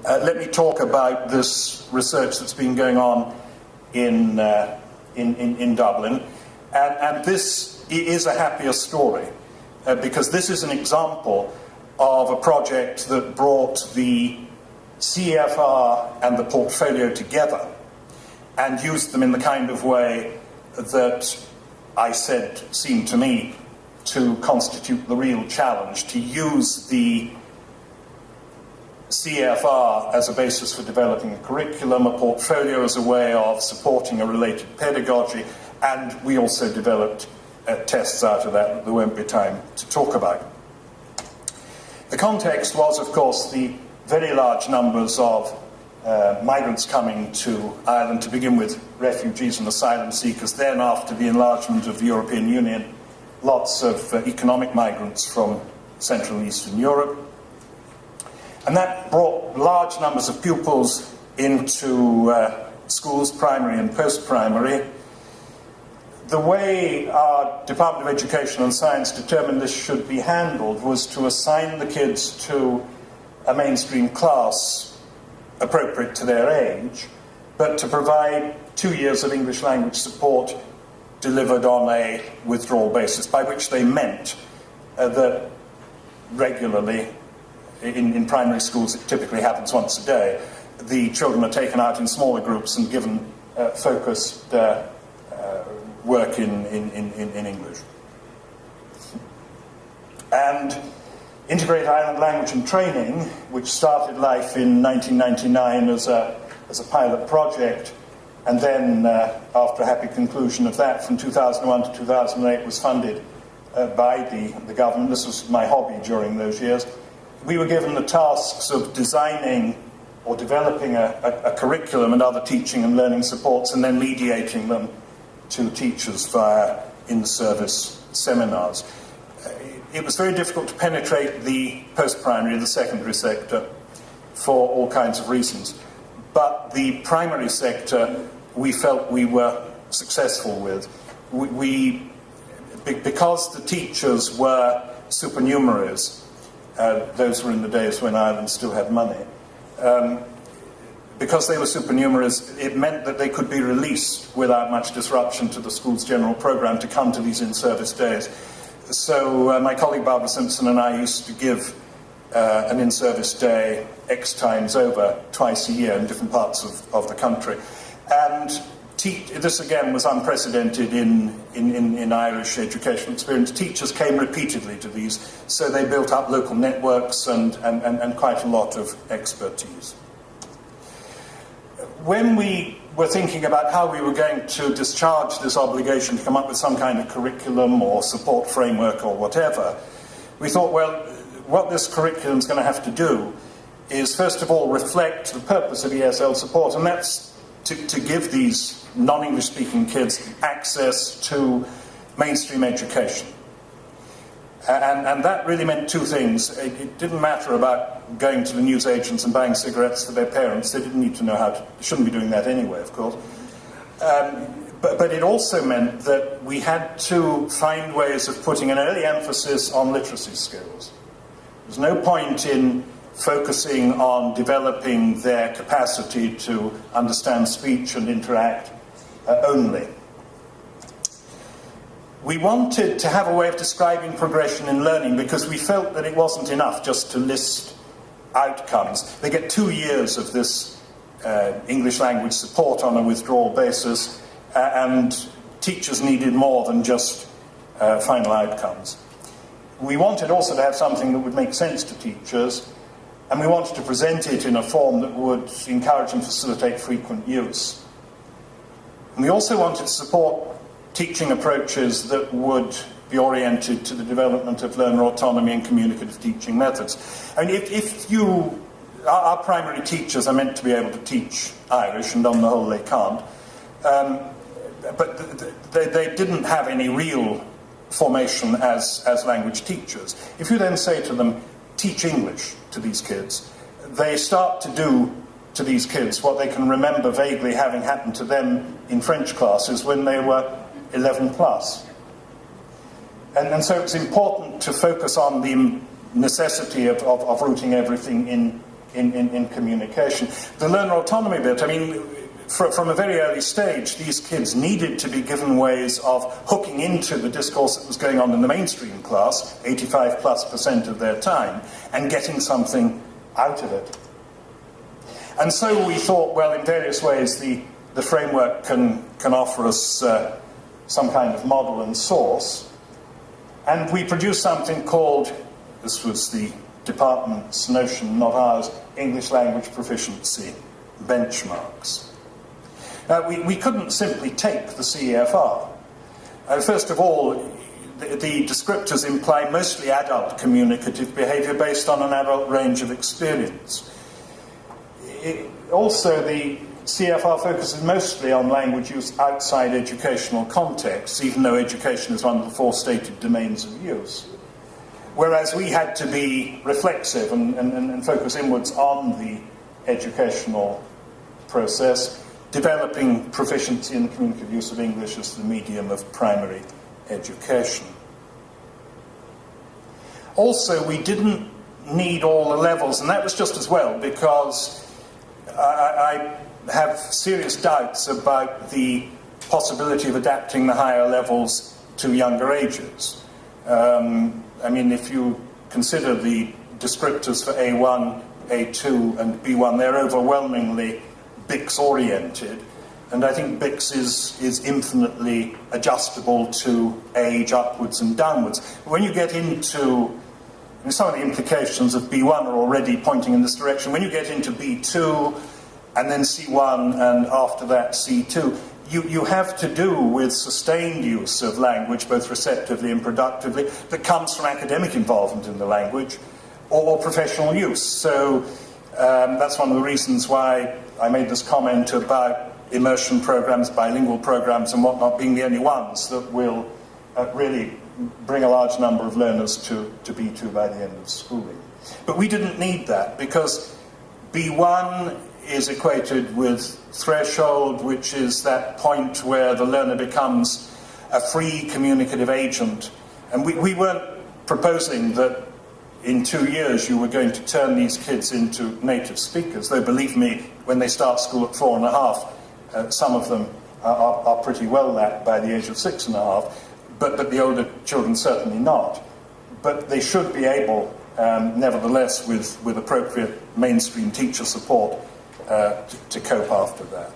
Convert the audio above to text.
let me talk about this research that's been going on in Dublin. And this is a happier story, because this is an example of a project that brought the CFR and the portfolio together and used them in the kind of way that I said seemed to me to constitute the real challenge, to use the CFR as a basis for developing a curriculum, a portfolio as a way of supporting a related pedagogy, and we also developed tests out of that there won't be time to talk about. The context was, of course, the very large numbers of migrants coming to Ireland, to begin with refugees and asylum seekers, then after the enlargement of the European Union, lots of economic migrants from Central and Eastern Europe. And that brought large numbers of pupils into schools, primary and post-primary. The way our Department of Education and Science determined this should be handled was to assign the kids to a mainstream class appropriate to their age, but to provide 2 years of English language support delivered on a withdrawal basis, by which they meant that regularly, in primary schools it typically happens once a day, the children are taken out in smaller groups and given focused work in English. And Integrated Island Language and Training, which started life in 1999 as a pilot project, and then, after a happy conclusion of that, from 2001 to 2008, was funded by the government. This was my hobby during those years. We were given the tasks of designing or developing a curriculum and other teaching and learning supports, and then mediating them to teachers via in-service seminars. It was very difficult to penetrate the post-primary, the secondary sector, for all kinds of reasons. But the primary sector, we felt we were successful with. Because the teachers were supernumeraries, those were in the days when Ireland still had money, because they were supernumeraries, it meant that they could be released without much disruption to the school's general program to come to these in-service days. So my colleague Barbara Simpson and I used to give an in-service day X times over, twice a year in different parts of the country. And this again was unprecedented in Irish educational experience. Teachers came repeatedly to these, so they built up local networks and quite a lot of expertise. When we were thinking about how we were going to discharge this obligation to come up with some kind of curriculum or support framework or whatever, we thought, well, what this curriculum is going to have to do is, first of all, reflect the purpose of ESL support, and that's to give these non-English speaking kids access to mainstream education. And that really meant two things. It didn't matter about going to the newsagents and buying cigarettes for their parents. They didn't need to know how to, shouldn't be doing that anyway, of course. But it also meant that we had to find ways of putting an early emphasis on literacy skills. There's no point in focusing on developing their capacity to understand speech and interact only. We wanted to have a way of describing progression in learning, because we felt that it wasn't enough just to list outcomes. They get 2 years of this English language support on a withdrawal basis, and teachers needed more than just final outcomes. We wanted also to have something that would make sense to teachers, and we wanted to present it in a form that would encourage and facilitate frequent use. And we also wanted to support teaching approaches that would be oriented to the development of learner autonomy and communicative teaching methods. I mean, our primary teachers are meant to be able to teach Irish, and on the whole they can't, but they didn't have any real formation as language teachers. If you then say to them, teach English to these kids, they start to do to these kids what they can remember vaguely having happened to them in French classes when they were 11 plus. And so it's important to focus on the necessity of rooting everything in communication. The learner autonomy bit, I mean, from a very early stage, these kids needed to be given ways of hooking into the discourse that was going on in the mainstream class, 85+% of their time, and getting something out of it. And so we thought, well, in various ways, the framework can offer us some kind of model and source. And we produced something called, this was the department's notion, not ours, English Language Proficiency Benchmarks. We couldn't simply take the CEFR. First of all, the descriptors imply mostly adult communicative behaviour based on an adult range of experience. Also, the CEFR focuses mostly on language use outside educational contexts, even though education is one of the 4 stated domains of use. Whereas we had to be reflexive and focus inwards on the educational process, developing proficiency in the communicative use of English as the medium of primary education. Also, we didn't need all the levels, and that was just as well, because I have serious doubts about the possibility of adapting the higher levels to younger ages. I mean, if you consider the descriptors for A1, A2, and B1, they're overwhelmingly BICS-oriented, and I think BICS is infinitely adjustable to age upwards and downwards. When you get into, and some of the implications of B1 are already pointing in this direction, when you get into B2, and then C1, and after that C2, you have to do with sustained use of language, both receptively and productively, that comes from academic involvement in the language, or professional use. So that's one of the reasons why I made this comment about immersion programs, bilingual programs and whatnot being the only ones that will really bring a large number of learners to B2 by the end of schooling. But we didn't need that, because B1 is equated with threshold, which is that point where the learner becomes a free communicative agent. And we weren't proposing that in 2 years you were going to turn these kids into native speakers, though believe me, when they start school at 4.5, some of them are pretty well that by the age of 6.5, but the older children certainly not. But they should be able, nevertheless, with appropriate mainstream teacher support, to cope after that.